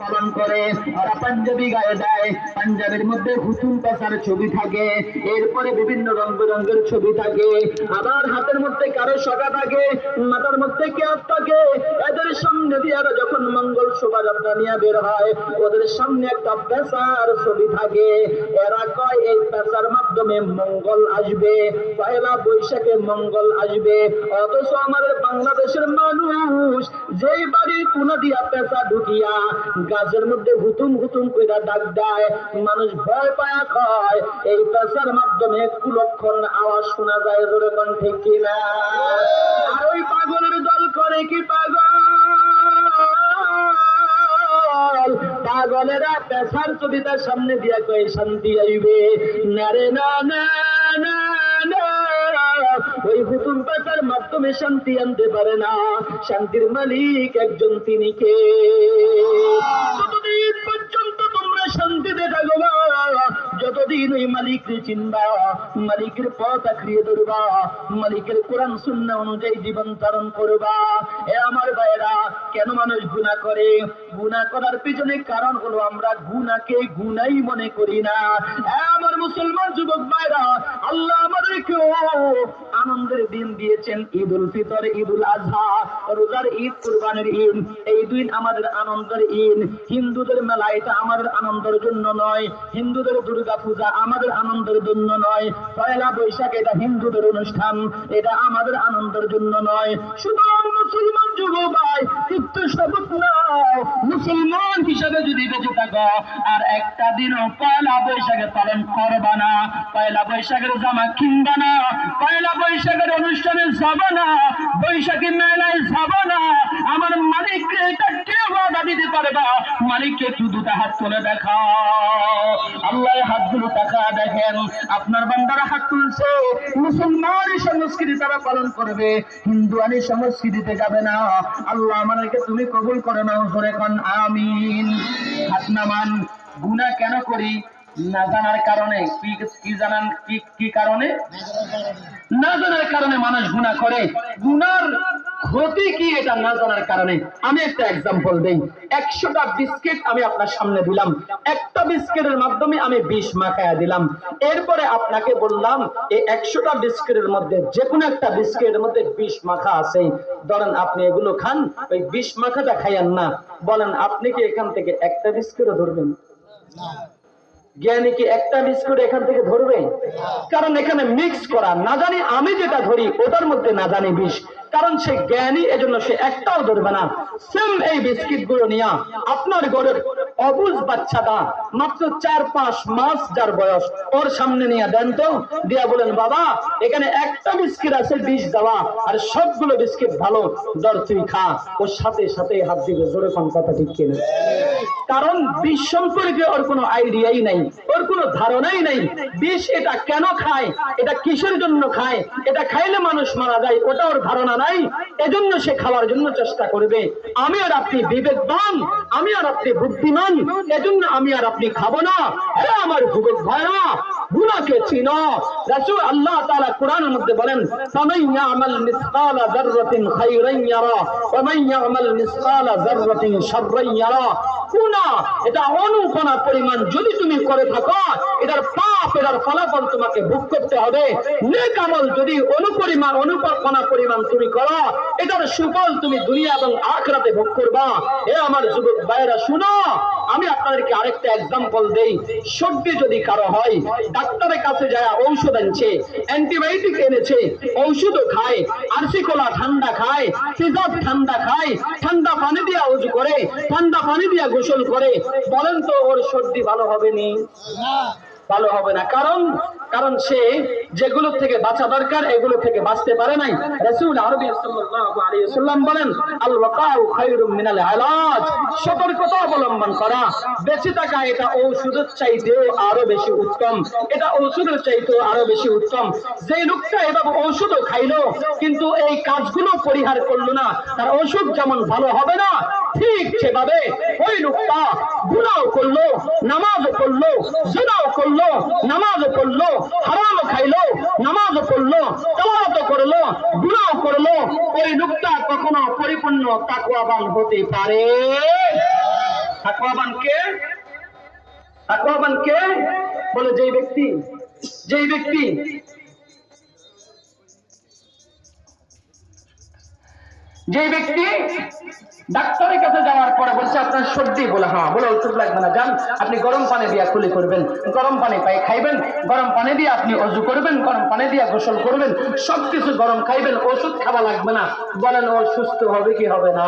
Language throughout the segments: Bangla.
পালন করে, ওরা পাঞ্জাবি গায়ে দেয়, পাঞ্জাবির মধ্যে হুতুম পেশার ছবি থাকে, এরপরে বিভিন্ন রং বেরঙের ছবি থাকে, আবার হাতের মধ্যে কারো সগা থাকে, মাথার মধ্যে ক্যাপ থাকে। এদের সামনে দিয়ে এরা যখন মঙ্গল শোভাযাত্রা নিয়ে বের হয়, ওদের সামনে একটা পেশার ছবি থাকে। এরা কয় এই পেশার মাধ্যমে মঙ্গল আসবে, পয়লা বৈশাখে মঙ্গল আসবে। অথচ আমাদের বাংলাদেশের মানুষ যেই বাড়ির কোনা দিয়া পেশা ঢুকিয়া গাছের মধ্যে হুতুম হুতুম কইরা ডাক দেয়, মানুষ ভয় পায়া কয় এই পেশার মাধ্যমে কুলক্ষণ আওয়াজ শোনা যায়। জোরে কোন ঠিক কিনা? আর ওই পাগলের দল করে কি পাগলেরা পেশার ছবিটার সামনে দিয়া কয় শান্তি আইবে না রে, না না না না, ওই হুতুম পেশার মাধ্যমে শান্তি আনতে পারে না। শান্তির মালিক একজন, তিনি কে? যতদিন পর্যন্ত তোমরা শান্তিতে থাকবা, যতদিন ওই মালিককে চিনবা, মালিকের পথ আঁকড়িয়ে ধরবা, মালিকের কোরআন সুন্নাহ অনুযায়ী জীবন ধারণ করবা। এ আমার ভাইরা, কেন মানুষ গুনাহ করে? গুনাহ করার পিছনে কারণ হলো আমরা গুনাহকে গুনাহই মনে করি না। এ আমার মুসলমান যুবক ভাইরা, আল্লাহ আমাদেরকেও আনন্দের দিন দিয়েছেন, ঈদ উল ফিতর, ঈদ উল আজহা, রোজার ঈদ, কুরবানির ঈদ। এই দিন আমাদের আনন্দের ঈদ। হিন্দুদের মেলা এটা আমাদের আনন্দের জন্য নয়, হিন্দুদের দুর্গা পূজা আমাদের আনন্দের জন্য নয়, পয়লা বৈশাখ এটা হিন্দুদের অনুষ্ঠান, এটা আমাদের আনন্দের জন্য নয়। সুতরাং মুসলমান যুবক ভাই, একটু শপথ নাও, মুসলমান হিসাবে যদি বেঁচে থাকো আর একটা দিনও পয়লা বৈশাখে পালন করবা না, পয়লা বৈশাখের জামা কিনবা না, পয়লা বৈশাখের অনুষ্ঠানে যাব না, বৈশাখী মেলায় যাব না, আমার মালিককে এটা কে ওয়াদা দিতে পারবা? মালিককে একটু দুটা হাত তুলে দেখাও। আল্লাহ হাতগুলো টাকা দেখেন, আপনার বান্দারা হাত তুলছে, মুসলমানের সংস্কৃতি তারা পালন করবে, হিন্দুয়ানি সংস্কৃতিতে যাবে না। আল্লাহ আমাদেরকে তুমি কবুল করে নাও, জোরে কোন আমিন। হাত নামান। গুনাহ কেন করি? না জানার কারণে। কি জানান? কি কারণে? না জানার কারণে মানুষ গুনাহ করে। গুনার ক্ষতি কি এটা না জানার কারণে। আমি একটা এক্সাম্পল দেই। 100টা বিস্কিট আমি আপনার সামনে দিলাম, একটা বিস্কিটের মাধ্যমে আমি বিষ মাখায়া দিলাম, এরপরে আপনাকে বললাম এই 100টা বিস্কিটের মধ্যে যে কোনো একটা বিস্কিটের মধ্যে বিষ মাখা আছে, ধরেন আপনি এগুলো খান, ওই বিষ মাখাটা খাইয়েন না। বলেন আপনি কি এখান থেকে একটা বিস্কিটও ধরবেন? জ্ঞানী কি একটা বিস্কুট এখান থেকে ধরবে? কারণ এখানে মিক্স করা, না জানি আমি যেটা ধরি ওটার মধ্যে না জানি বিষ, কারণ সে জ্ঞানী, এজন্য সে একটাও ধরবে না। সেম এই বিস্কিট গুলো নিয়ে আপনার ঘরের অবুঝ বাচ্চাটা মাত্র 4-5 মাস যার বয়স, ওর সামনে নিয়ে দেন তো, দিয়া বলেন বাবা এখানে একটা বিস্কিট আছে বিষ দেওয়া, আর সবগুলো বিস্কিট ভালো, ধর তুই খা। ওর সাথে সাথে হাত দিবে। জোরে কোন কথা ঠিক কিনা? কারণ বিষ সম্পর্কে ওর কোনো আইডিয়াই নাই, ওর কোনো ধারণাই নাই। বিষ এটা কেন খায়, এটা কিসের জন্য খায়, এটা খাইলে মানুষ মারা যায়, ওটা ওর ধারণা নাই, এজন্য সে খাওয়ার জন্য চেষ্টা করবে। আমি আর আপনি বিবেকবান, আমি আর আপনি বুদ্ধিমান, এজন্য আমি আর আপনি খাবো না। আরে আমার যুবক ভাইরা, গুনাহকে চিনো। রাসূল আল্লাহ তাআলা কোরআনের মধ্যে বলেন, ফামান ইয়ামাল মিসকালা যাররাতিন খায়রান ইয়ারা ওয়া মান ইয়ামাল মিসকালা যাররাতিন শাররান ইয়ারা। গুনাহ এটা অনুকণা পরিমাণ যদি তুমি করে থাকো, এটার পাপ, এটার ফলাফল তোমাকে ভোগ করতে হবে। নেক আমল যদি অনুকণা পরিমাণ তুমি করো, এটার সুফল তুমি দুনিয়া এবং আখিরাতে ভোগ করবা। এ আমার যুবক ভাইরা শুনো, আমি আপনাদেরকে আরেকটা এক্সাম্পল দেই। সর্দি যদি কারো হয়, ডাক্তারের কাছে যায় ঔষধ আনছে, অ্যান্টিবায়োটিক এনেছে, ঔষধও খায়, আরসি কলা ঠান্ডা খায়, সিজাব ঠান্ডা খায়, ঠান্ডা পানি দিয়ে ওযু করে, ঠান্ডা পানি দিয়ে গোসল করে, বলেন তো ওর সর্দি ভালো হবে নি? ভালো হবে না। কারণ সে যেগুলো থেকে বাঁচা দরকার এগুলো থেকে বাঁচতে পারে নাই। রাসূল আরবি সাল্লাল্লাহু আলাইহি ওয়াসাল্লাম বলেন, আল ওয়াকাউ খায়রুম মিনাল ইলাজ। সতর্কতা অবলম্বন করা, বেঁচে থাকা এটা ঔষধের চাইতেও আরো বেশি উত্তম, এটা ঔষধের চাইতেও আরো বেশি উত্তম। যে লোকটা এভাবে ঔষধও খাইলো কিন্তু এই কাজগুলো পরিহার করলো না, তার ওষুধ যেমন ভালো হবে না, ঠিক সেভাবে ওই লোকটা গুনাহ করলো, নামাজও করলো, জিনাও করলো, নামাজও করলো, হারামও খাইলো, নামাজও করলো, তেলাওয়াতও করলো, গুনাহ করলো, ওই লোকটা কখনো পরিপূর্ণ তাকওয়াবান হতে পারে? তাকওয়াবান কে? তাকওয়াবান কে? বলে যেই ব্যক্তি ডাক্তারের কাছে যাওয়ার পরে বলছে আপনার সর্দি, বলে হ্যাঁ, বলে ওষুধ লাগবে না, যান আপনি গরম পানি দিয়ে কুলি করবেন, গরম পানি পাই খাইবেন, গরম পানি দিয়ে আপনি অজু করবেন, গরম পানি দিয়ে গোসল করবেন, সবকিছু গরম খাইবেন, ওষুধ খাওয়া লাগবে না। বলেন ও সুস্থ হবে কি হবে না?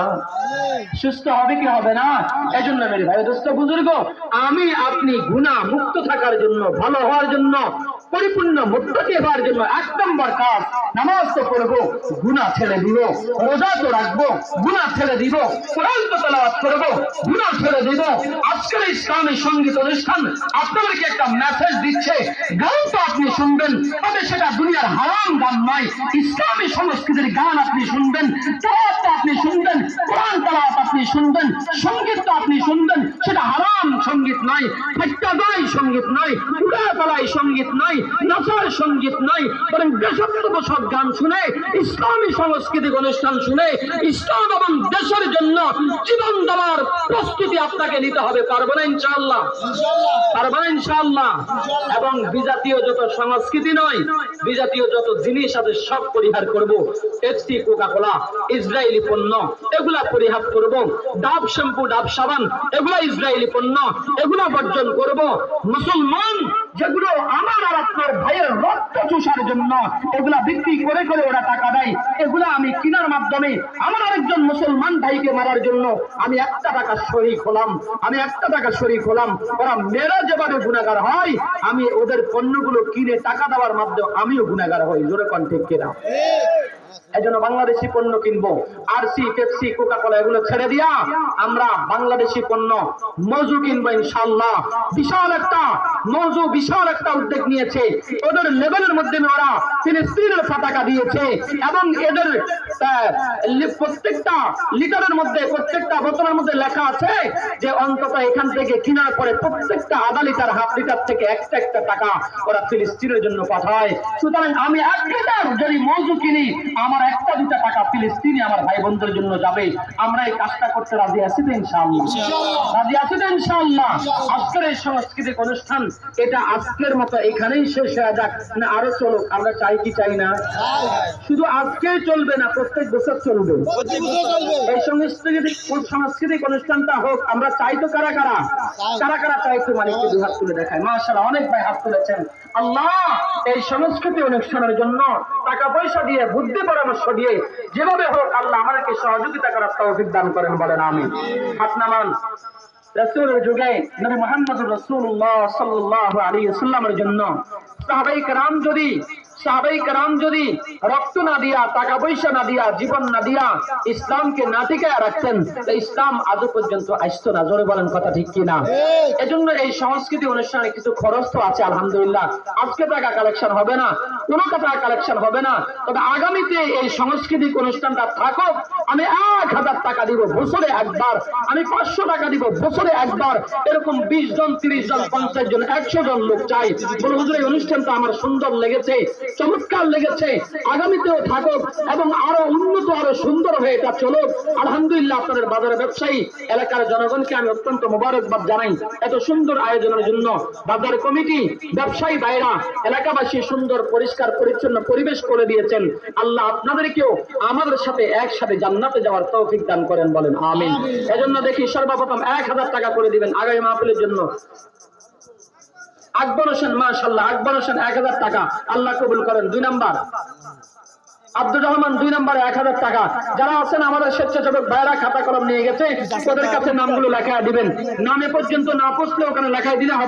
সুস্থ হবে কি হবে না? এই জন্য মেরে ভাই দোস্ত বুজুর্গ, আমি আপনি গুনাহ মুক্ত থাকার জন্য, ভালো হওয়ার জন্য, পরিপূর্ণ মুত্তাকি হওয়ার জন্য 1 নম্বর কাজ নামাজ তো পড়বো, গুনাহ ছেড়ে দিব, রোজা তো রাখবো, গুনাহ ছেড়ে দিব, কোরআন তো তেলাওয়াত করবো, গুনাহ ছেড়ে দিব। আজকের ইসলামী সঙ্গীত অনুষ্ঠান আপনাদেরকে একটা মেসেজ দিচ্ছে, গান তো আপনি শুনবেন, তবে সেটা দুনিয়ার হারাম গান নয়, ইসলামী সংস্কৃতির গান আপনি শুনবেন, তেলাওয়াত আপনি শুনবেন, কোরআন তেলাওয়াত আপনি শুনবেন, সঙ্গীত তো আপনি শুনবেন, সেটা হারাম সঙ্গীত নয়, ঠাট্টাদাই সঙ্গীত নয়, উড়াতালাই সঙ্গীত নয়, নাচার সঙ্গীত নয়, বরং দেশাত্মবোধক গান শুনে, ইসলামী সাংস্কৃতিক অনুষ্ঠান শুনে ইসলাম এবং দেশের জন্য জীবন দেওয়ার প্রস্তুতি আপনাকে নিতে হবে। পারবো না ইনশাআল্লাহ? পারবো না ইনশাআল্লাহ? এবং বিজাতীয় যত সংস্কৃতি নয়, বিজাতীয় যত জিনিস আছে সব পরিহার করব। পেপসি, কোকা কোলা, ইসরায়েলি পণ্য, এগুলা পরিহার করব। ডাব শ্যাম্পু, ডাব সাবান, এগুলা ইসরায়েলি পণ্য, এগুলা বর্জন করব। মুসলমান যেগুলো আমার আর আপনার ভাইয়ের রক্ত চুষার জন্য এগুলা বিক্রি করে করে ওরা টাকা দেয়, এগুলা আমি কেনার মাধ্যমে আমার আরেকজন মুসলমান ভাইকে মারার জন্য আমি 1 টাকা শরীক হলাম, আমি 1 টাকা শরীক হলাম। ওরা মেরা যেভাবে গুনাহগার হয়, আমি ওদের পণ্যগুলো কিনে টাকা দেওয়ার মাধ্যমে আমিও গুনাহগার হই। জোরে কোন ঠিক কিনা? এজন্য বাংলাদেশি পণ্য কিনবো, আরসি, পেপসি, কোকা কোলা এগুলো ছেড়ে দিয়া আমরা বাংলাদেশি পণ্য মজু কিনবো ইনশাআল্লাহ। বিশাল একটা উদ্যোগ নিয়েছে, ওদের লেভেলের মধ্যে ওরা ফিলিস্তিনের পতাকা দিয়েছে এবং এদের প্রত্যেকটা লিটারের মধ্যে, প্রত্যেকটা বোতলের মধ্যে লেখা আছে যে অন্তত এখান থেকে কেনার পরে প্রত্যেকটা আধা লিটার, হাফ লিটার থেকে একটা টাকা ওরা ফিলিস্তিনের জন্য পাঠায়। সুতরাং আমি 1 লিটার যদি মজু কিনি, আমার 1-2 টাকা ফিলিস্তিনি আমার ভাই বোনদের জন্য যাবে। আমরা এই কাজটা করতে রাজি আছি তো ইনশাআল্লাহ? রাজি আছি তো ইনশাআল্লাহ? আজকের এই সাংস্কৃতিক অনুষ্ঠান এটা আজকের মতো এখানেই শেষ হয়ে যাক না আরো চলুক? আমরা চাই কি চাই না? শুধু আজকেই চলবে না, প্রত্যেক বছর চলবে এই সাংস্কৃতিক অনুষ্ঠানটা হোক। আমরা চাই তো কারা কারা চাই তো? মানে একটু হাত তুলে দেখায়। মাশাআল্লাহ, অনেক ভাই হাত তুলেছেন। আল্লাহ এই সংস্কৃতি অনুষ্ঠানের জন্য টাকা পয়সা দিয়ে, বুদ্ধি পরামর্শ দিয়ে, যেভাবে হোক আল্লাহ আমাদেরকে সহযোগিতা করার তৌফিক দান করেন, বলেন আমিন। হাত নামান। রাসূলের যুগে নবী মুহাম্মদুর রাসূলুল্লাহ সাল্লাল্লাহু আলাইহি ওয়াসাল্লামের জন্য সাহাবায়ে কেরাম যদি রক্ত না দিয়া, টাকা পয়সা না দিয়া, জীবন না দিয়া ইসলামকে না টিকায় রাখতেন, তো ইসলাম আজ পর্যন্ত আসতো না। জোরে বলেন কথা ঠিক কিনা? এজন্য এই সংস্কৃতি অনুষ্ঠানে কিছু খরচ তো আছে আলহামদুলিল্লাহ। আজকে টাকা কালেকশন হবে না, কোনো টাকা কালেকশন হবে না, তবে আগামীতে এই সাংস্কৃতিক অনুষ্ঠানটা থাকুক। আমি 1000 টাকা দিব বছরে একবার, আমি 500 টাকা দিব বছরে একবার। এরকম 20 জন, 30 জন, 50 জন, 100 জন লোক চাই। বলে হুজুর এই অনুষ্ঠানটা আমার সুন্দর লেগেছে, চমৎকার লেগেছে, আগামীতেও থাকুক এবং আরো উন্নত, আরো সুন্দর হয়ে এটা চলুক। আলহামদুলিল্লাহ, আপনাদের বাজারের ব্যবসায়ী, এলাকার জনগণকে আমি অত্যন্ত মোবারকবাদ জানাই এত সুন্দর আয়োজনের জন্য। বাজার কমিটি, ব্যবসায়ী ভাইরা, এলাকাবাসী সুন্দর পরিষ্কার পরিচ্ছন্ন পরিবেশ করে দিয়েছেন। আল্লাহ আপনাদেরকেও আমাদের সাথে একসাথে জান্নাতে যাওয়ার তৌফিক দান করেন, বলেন আমিন। এজন্য দেখি সর্বপ্রথম 1000 টাকা করে দিবেন আগামী মাহফিলের জন্য। আকবর হোসেন, মাশাআল্লাহ, আকবর হোসেন 1000 টাকা, আল্লাহ কবুল করেন। 2 নাম্বার আব্দুর রহমান, 2 নম্বরে 1000 টাকা। যারা আছেন আমাদের স্বেচ্ছাসেবক ভাইরা খাতা কলম নিয়ে গেছে, ওদের কাছে নামগুলো লেখা দিবেন। নামে পর্যন্ত না পৌঁছলে ওখানে লেখায় দিলে হবে।